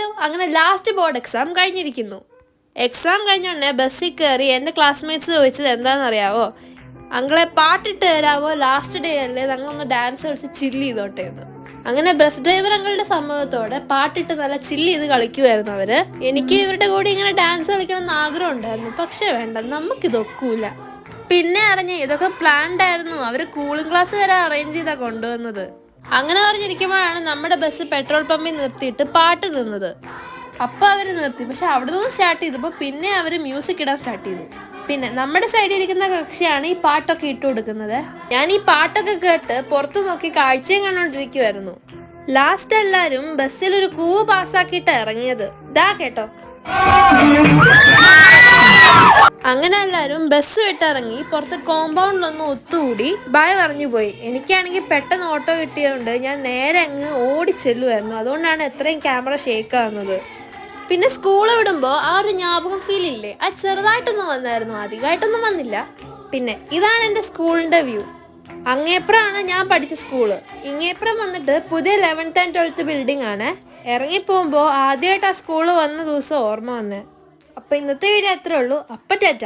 Hello, അങ്ങനെ last board exam കഴിഞ്ഞിരിക്കുന്നു. Exam കഴിഞ്ഞോടനെ ബസ്സിൽ കയറി എൻ്റെ ക്ലാസ്മേറ്റ്സ് ചോദിച്ചത് എന്താണെന്നറിയാവോ? അങ്ങളെ പാട്ടിട്ട് തരാവോ, ലാസ്റ്റ് ഡേ അല്ലേ, ഞങ്ങളൊന്ന് ഡാൻസ് കളിച്ച് ചില്ല് ചെയ്തോട്ടെ എന്ന്. അങ്ങനെ ബസ് ഡ്രൈവർ അങ്ങളുടെ സമ്മതത്തോടെ പാട്ടിട്ട് നല്ല ചില്ല് ചെയ്ത് കളിക്കുമായിരുന്നു അവര്. എനിക്ക് ഇവരുടെ കൂടെ ഇങ്ങനെ ഡാൻസ് കളിക്കണം എന്ന് ആഗ്രഹം ഉണ്ടായിരുന്നു, പക്ഷെ വേണ്ട, നമുക്കിതൊക്കൂല. പിന്നെ അറിഞ്ഞ് ഇതൊക്കെ പ്ലാൻഡ് ആയിരുന്നു. അവര് കൂളിംഗ് ക്ലാസ് വരെ അറേഞ്ച് ചെയ്താ കൊണ്ടുവന്നത്. അങ്ങനെ പറഞ്ഞിരിക്കുമ്പോഴാണ് നമ്മുടെ ബസ് പെട്രോൾ പമ്പിൽ നിർത്തിയിട്ട് പാട്ട് നിന്നത്. അപ്പം അവർ നിർത്തി, പക്ഷെ അവിടെ നിന്ന് സ്റ്റാർട്ട് ചെയ്തപ്പോൾ പിന്നെ അവർ മ്യൂസിക് ഇടാൻ സ്റ്റാർട്ട് ചെയ്തു. പിന്നെ നമ്മുടെ സൈഡിൽ ഇരിക്കുന്ന കക്ഷിയാണ് ഈ പാട്ടൊക്കെ ഇട്ട് കൊടുക്കുന്നത്. ഞാൻ ഈ പാട്ടൊക്കെ കേട്ട് പുറത്തു നോക്കി കാഴ്ചയും കണ്ടോണ്ടിരിക്കുവായിരുന്നു. ലാസ്റ്റ് എല്ലാരും ബസ്സിൽ ഒരു കൂവ് പാസ്സാക്കിയിട്ട് ഇറങ്ങിയത്. ദാ കേട്ടോ. അങ്ങനെ എല്ലാവരും ബസ് വിട്ടിറങ്ങി പുറത്ത് കോമ്പൗണ്ടിലൊന്ന് ഒത്തുകൂടി ബായ് പറഞ്ഞു പോയി. എനിക്കാണെങ്കിൽ പെട്ടെന്ന് ഓട്ടോ കിട്ടിയതുകൊണ്ട് ഞാൻ നേരെ അങ്ങ് ഓടിച്ചെല്ലുമായിരുന്നു. അതുകൊണ്ടാണ് എത്രയും ക്യാമറ ഷേക്ക് ആകുന്നത്. പിന്നെ സ്കൂൾ വിടുമ്പോൾ ആ ഒരു ജ്ഞാപകം ഫീൽ ഇല്ലേ, അത് ചെറുതായിട്ടൊന്നും വന്നായിരുന്നു, അധികമായിട്ടൊന്നും വന്നില്ല. പിന്നെ ഇതാണ് എൻ്റെ സ്കൂളിൻ്റെ വ്യൂ. അങ്ങേപ്പുറമാണ് ഞാൻ പഠിച്ച സ്കൂള്. ഇങ്ങേപ്പുറം വന്നിട്ട് പുതിയ 11th and 12th ബിൽഡിംഗ് ആണ്. ഇറങ്ങിപ്പോകുമ്പോൾ ആദ്യമായിട്ട് ആ സ്കൂള് വന്ന ദിവസം ഓർമ്മ വന്നേ. അപ്പോൾ ഇന്നത്തെ വീഡിയോ അത്രേ ഉള്ളൂ. അപ്പം ടാറ്റ.